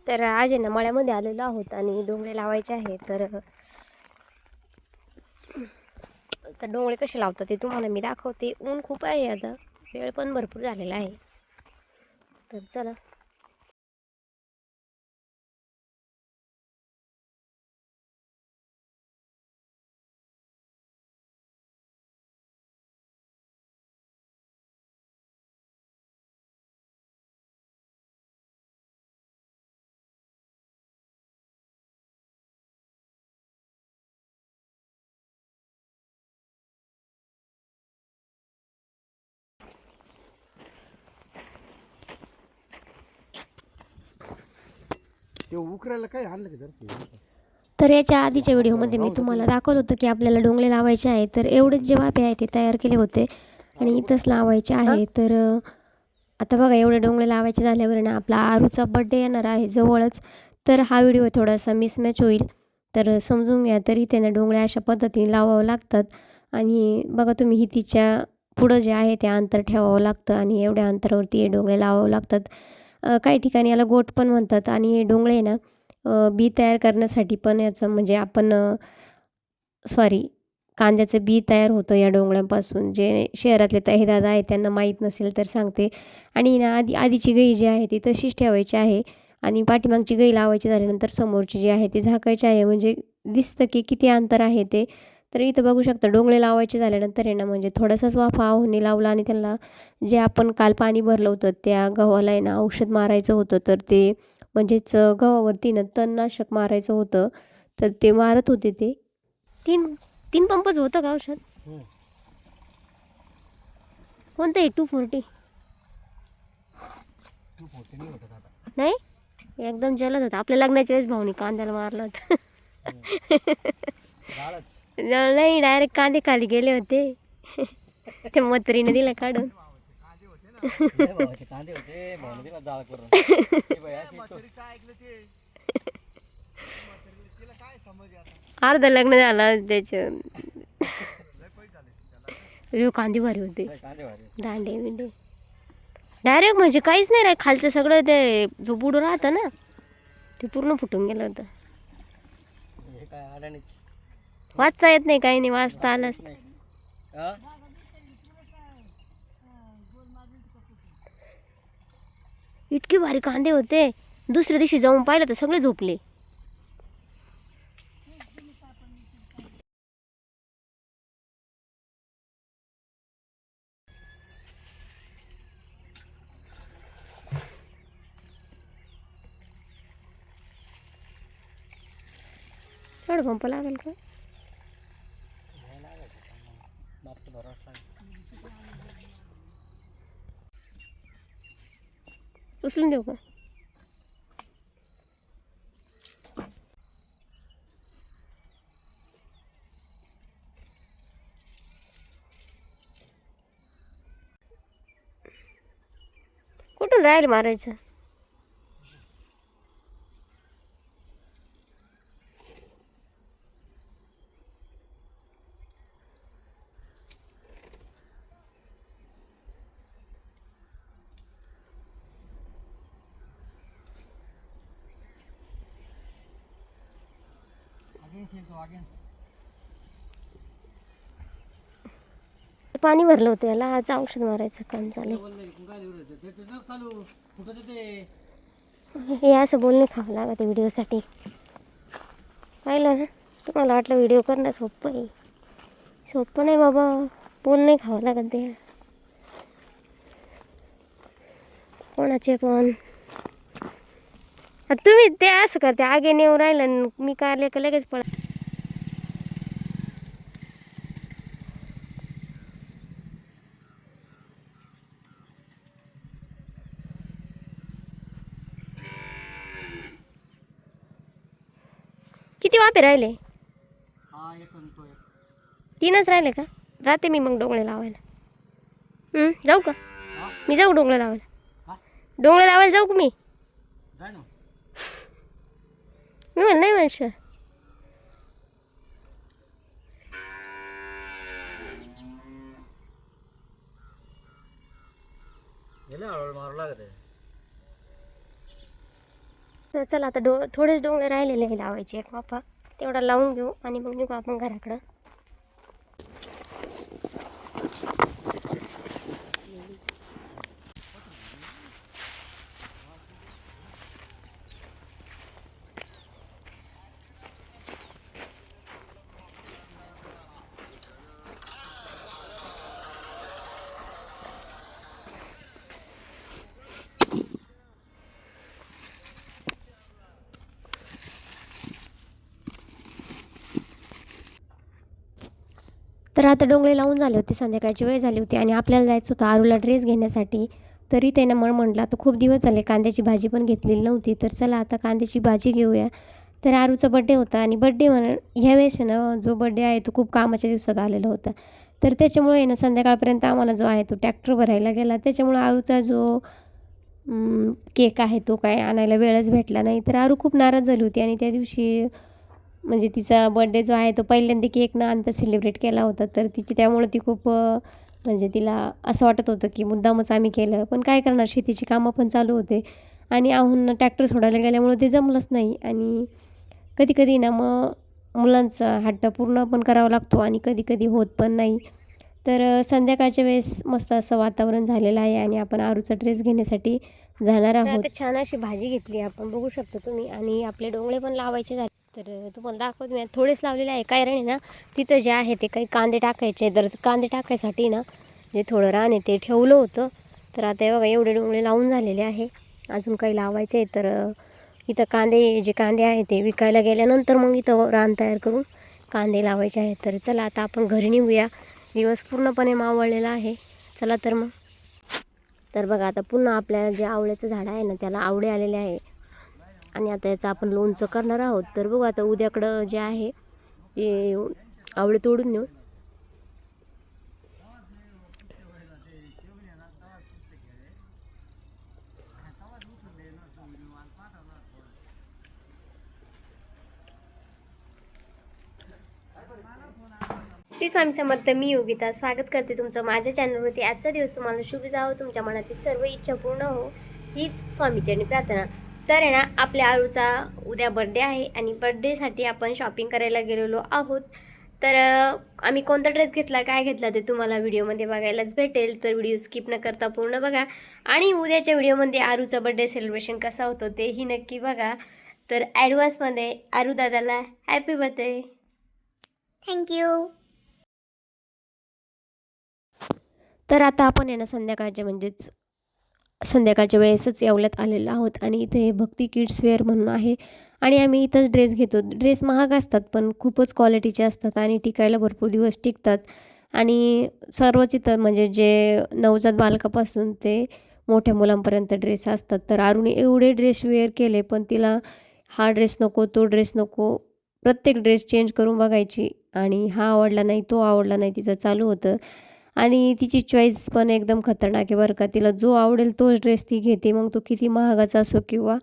तर आज आहे ना मळ्यामध्ये आलेलो आहोत आणि डोंगळे लावायचे आहे. तर डोंगळे कसे लावतात ते तुम्हाला मी दाखवते. ऊन खूप आहे आता, वेळ पण भरपूर झालेला आहे. तर चला. ते उकरायला काय आणलं का जरा? तर याच्या आधीच्या व्हिडिओमध्ये मी तुम्हाला दाखवलं होतं की आपल्याला डोंगळे लावायचे आहे. तर एवढेच जे वाफे आहे ते तयार केले होते आणि इथंच लावायचे आहे. तर आता बघा, एवढे डोंगळे लावायचे झाल्यावर ना आपला आरूचा बड्डे येणार आहे जवळच. तर हा व्हिडिओ थोडासा मिसमॅच होईल, तर समजून घ्या. तरी त्यांना डोंगळे अशा पद्धतीने लावावं लागतात. आणि बघा तुम्ही, ही तिच्या पुढं जे आहे ते अंतर ठेवावं लागतं आणि एवढ्या अंतरावरती हे डोंगळे लावावं लागतात. काही ठिकाणी याला गोट पण म्हणतात. आणि हे डोंगळे ना बी तयार करण्यासाठी पण याचं म्हणजे आपण कांद्याचं बी तयार होतं या डोंगळ्यांपासून. जे शहरातले दादा आहे त्यांना माहीत नसेल तर सांगते. आणि ना आधीची गई जी आहे ती तशीच ठेवायची आहे आणि पाठीमागची गई लावायची झाल्यानंतर समोरची जी आहे ती झाकायची आहे. म्हणजे दिसतं की किती अंतर आहे ते. तर इथं बघू शकता, डोंगळे लावायचे झाल्यानंतर आहे ना म्हणजे थोडासाच वाफा आहोनी लावला आणि त्यांना जे आपण काल पाणी भरलं होतं त्या गव्हाला आहे ना औषध मारायचं होतं. तर ते म्हणजेच गव्हावरती ना तणनाशक मारायचं होतं. तर ते मारत होते ते. तीन तीन पंपच होतं का औषध? कोणतं आहे? 240? नाही, एकदम जलद होतं. आपल्या लग्नाच्या वेळेस भाऊनी कांद्याला मारलं होतं. नाही, डायरेक्ट कांदे खाली गेले होते. ते मत्रीने दिला काढून. अर्ध लग्न झालं त्याच्या. कांदे भारी होते, दांडे बिंडे डायरेक्ट म्हणजे काहीच नाही राह. खालचं सगळं ते जो बुडं राहतं ना ते पूर्ण फुटून गेलं होतं. वाचता येत नाही, काही नाही, वाचता आलंच. इतके भारी कांदे होते. दुसऱ्या दिवशी जाऊन पाहिलं तर सगळे झोपले. एवढं पंप लागेल का? उचलून देऊ का? कुठून राहील मारायचं? पाणी भरलं होतं याला, आज औषध मारायचं काम चालू. हे असं बोलणे खावं लागत व्हिडिओसाठी. पाहिलं ना, तुम्हाला वाटलं व्हिडिओ करणं सोपं आहे. सोपं नाही बाबा, बोलणे खावं लागत ते. कोणाचे पण तुम्ही ते असं करते, आगे नेऊ राहिलं मी कारले का लगेच पळ. किती वाफे राहिले? तीनच राहिले का? जाते मी मग डोंगळे लावायला. जाऊ का? मी जाऊ डोंगळे लावायला? डोंगळे लावायला जाऊ का मी? मी म्हण नाही म्हणशा. तर चला आता थोडेच डोंगरे राहिलेले आहे लावायचे, एक वाफा तेवढा लावून घेऊ आणि मग निघू आपण घराकडं. तर आता डोंगरे लावून झाले होते, संध्याकाळची वेळ झाली होती आणि आपल्याला जायचं होतं आरूला ड्रेस घेण्यासाठी. तरी त्यानं म्हटलं आता खूप दिवस झाले कांद्याची भाजी पण घेतलेली नव्हती, तर चला आता कांद्याची भाजी घेऊया. तर आरूचा बड्डे होता आणि बड्डे ह्यावेळेस ना जो बड्डे आहे तो खूप कामाच्या दिवसात आलेला होता. तर त्याच्यामुळे ना संध्याकाळपर्यंत आम्हाला जो आहे तो ट्रॅक्टर भरायला गेला. त्याच्यामुळे आरूचा जो केक आहे तो काय आणायला वेळच भेटला नाही. तर आरू खूप नाराज झाली होती आणि त्या दिवशी म्हणजे तिचा बड्डे जो आहे तो पहिल्यांदा केक न आणता सेलिब्रेट केला होता. तर त्यामुळे ती खूप म्हणजे तिला असं वाटत होतं की मुद्दामच आम्ही केलं. पण काय करणार, शेतीची कामं पण चालू होते आणि आहून ट्रॅक्टर सोडायला गेल्यामुळं ते जमलंच नाही. आणि कधी-कधी ना मग मुलांचा हट्ट पूर्ण पण करावा लागतो आणि कधी-कधी होत पण नाही. तर संध्याकाळच्या वेळेस मस्त असं वातावरण झालेलं आहे आणि आपण आरूचा ड्रेस घेण्यासाठी जाणार आहोत. छान अशी भाजी घेतली आपण, बघू शकता तुम्ही. आणि आपले डोंगळे पण लावायचे झाले. तर तुम्हाला दाखवतो मी, थोडेच लावलेले आहे. काय राणे ना तिथं जे आहे ते काही कांदे टाकायचे, तर कांदे टाकायसाठी ना जे थोडं रान आहे ते ठेवलं होतं. तर आता हे बघा एवढे डोंगळे लावून झालेले आहे, अजून काही लावायचे आहे. तर इथं जे कांदे आहे ते विकायला गेल्यानंतर मग इथं रान तयार करून कांदे लावायचे आहेत. तर चला आता आपण घरी निघूया, दिवस पूर्णपणे मावळलेला आहे. चला तर मग. तर बघा आता पुन्हा आपल्या जे आवळ्याचं झाड आहे ना त्याला आवळे आलेले आहे आणि आता याचं आपण लोणचं करणार आहोत. तर बघू आता उद्याकडं जे आहे ते आवळे तोडून नेऊ. श्री स्वामी समर्थ. मी योगिता स्वागत करते तुमचं माझ्या चॅनलवरती. आजचा दिवस तुम्हाला शुभ जावो, तुमच्या मनातील सर्व इच्छा पूर्ण हो, हीच स्वामीचरणी प्रार्थना. तर आहे ना आपल्या आरूचा उद्या बड्डे आहे आणि बड्डेसाठी आपण शॉपिंग करायला गेलेलो आहोत. तर आम्ही कोणता ड्रेस घेतला, काय घेतला ते तुम्हाला व्हिडिओमध्ये बघायलाच भेटेल. तर व्हिडिओ स्किप न करता पूर्ण बघा आणि उद्याच्या व्हिडिओमध्ये आरूचा बड्डे सेलिब्रेशन कसा होतो तेही नक्की बघा. तर ॲडव्हान्समध्ये आरू दादाला हॅपी बर्थडे. थँक्यू. तर आता आपण आहे ना संध्याकाळच्या वेळेसच येवल्यात आलेलो आहोत आणि इथे भक्ती किड्स वेअर म्हणून आहे आणि आम्ही इथंच ड्रेस घेतो. ड्रेस महाग असतात पण खूपच क्वालिटीचे असतात आणि टिकायला भरपूर दिवस टिकतात. आणि सर्वच इथं म्हणजे जे नवजात बालकापासून ते मोठ्या मुलांपर्यंत ड्रेस असतात. तर आरूने एवढे ड्रेस वेअर केले पण तिला हा ड्रेस नको, तो ड्रेस नको, प्रत्येक ड्रेस चेंज करून बघायची आणि हा आवडला नाही, तो आवडला नाही तिचं चालू होतं. आणि तिची चॉईस पण एकदम खतरनाक आहे बरं का. तिला जो आवडेल तोच ड्रेस ती घेते, मग तो किती महागाचा असो किंवा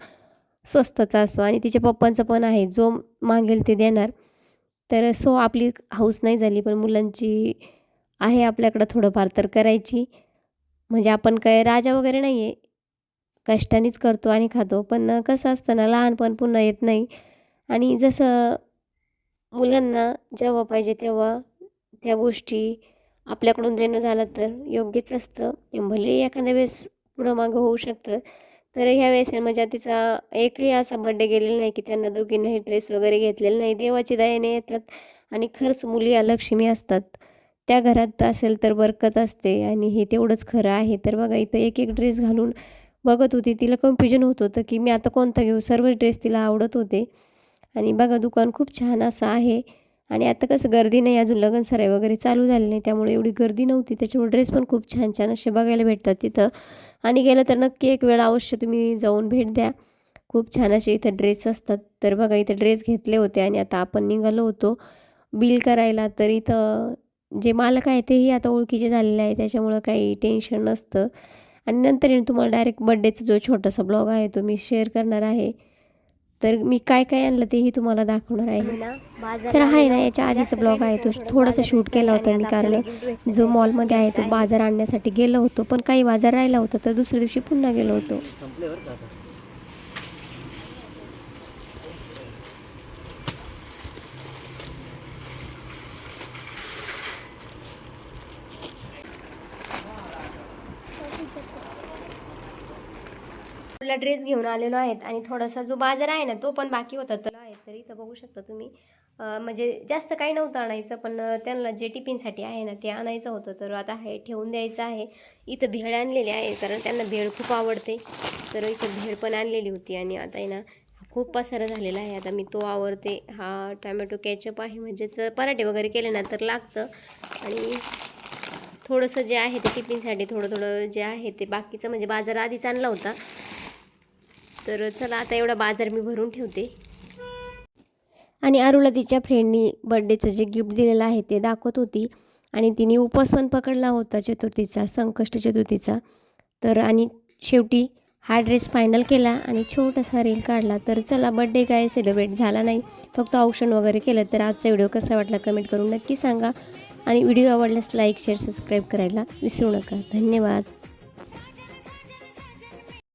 स्वस्ताचा असो. आणि तिच्या पप्पांचं पण आहे, जो मागेल ते देणार. तर आपली हौस नाही झाली पण मुलांची आहे आपल्याकडं थोडंफार तर करायची. म्हणजे आपण काय राजा वगैरे नाही आहे, कष्टानेच करतो आणि खातो. पण कसं असतं ना, लहानपण पुन्हा येत नाही आणि जसं मुलांना जेव्हा पाहिजे तेव्हा त्या गोष्टी आपल्याकडून देणं झालं तर योग्यच असतं. भले एखाद्या वेळेस पुढं मागं होऊ शकतं. तर ह्या वेळेस म्हणजे तिचा एकही असा बड्डे गेलेला नाही की त्यांना दोघींनाही ड्रेस वगैरे घेतलेला नाही. देवाची दयेने येतात आणि खरंच मुली या लक्ष्मी असतात. त्या घरात असेल तर बरकत असते आणि हे तेवढंच खरं आहे. तर बघा इथं एक एक ड्रेस घालून बघत होती. तिला कन्फ्युजन होत होतं की मी आता कोणता घेऊ. सर्व ड्रेस तिला आवडत होते आणि बघा दुकान खूप छान असं आहे. आणि आता कसं गर्दी नाही, अजून लग्नसराई वगैरे चालू झाली नाही त्यामुळे एवढी गर्दी नव्हती. त्याच्यामुळे ड्रेस पण खूप छान छान असे बघायला भेटतात तिथं. आणि गेलं तर नक्की एक वेळ अवश्य तुम्ही जाऊन भेट द्या. खूप छान असे इथं ड्रेस असतात. तर बघा इथं ड्रेस घेतले होते आणि आता आपण निघालो होतो बिल करायला. तर इथं जे मालक आहे तेही आता ओळखीचे झालेले आहे त्याच्यामुळं काही टेन्शन नसतं. आणि नंतर तुम्हाला डायरेक्ट बड्डेचा जो छोटासा ब्लॉग आहे तो मी शेअर करणार आहे. तर मी काय काय आणलं तेही तुम्हाला दाखवणार आहे. तर आहे ना याच्या आधीचा ब्लॉग आहे तो थोडासा शूट केला होता मी, कारण जो मॉलमध्ये आहे तो बाजार आणण्यासाठी गेलो होतो पण काही बाजार राहिला होता तर दुसऱ्या दिवशी पुन्हा गेलो होतो. आरूला ड्रेस घेऊन आलेलो आहेत आणि थोडासा जो बाजार आहे ना तो पण बाकी होता तर आहे. तर इथं बघू शकता तुम्ही म्हणजे जास्त काही नव्हतं आणायचं, पण त्यांना जे टिफिनसाठी आहे ना ते आणायचं होतं. तर आता हे ठेवून द्यायचं आहे. इथं भेळ आणलेली आहे कारण त्यांना भेळ खूप आवडते. तर इथं भेळ पण आणलेली होती आणि आता आहे ना खूप पसारा झालेला आहे. आता मी तो आवरते. हा टोमॅटो केचप आहे, म्हणजेच पराठे वगैरे केले ना तर लागतं. आणि थोडंसं जे आहे ते टिफिनसाठी थोडं जे आहे ते बाकीचं म्हणजे बाजार आधीच आणला होता. तर चला आता एवढा बाजार मी भरून ठेवते. आणि आरूला तिच्या फ्रेंडनी बड्डेचं जे गिफ्ट दिलेलं आहे ते दाखवत होती आणि तिने उपवास पण पकडला होता चतुर्थीचा, संकष्ट चतुर्थीचा. तर आणि शेवटी हा ड्रेस फायनल केला आणि छोटासा रील काढला. तर चला बड्डे काय सेलिब्रेट झाला नाही, फक्त औक्षण वगैरे केलं. तर आजचा व्हिडिओ कसा वाटला कमेंट करून नक्की सांगा आणि व्हिडिओ आवडल्यास लाईक शेअर सबस्क्राईब करायला विसरू नका. धन्यवाद.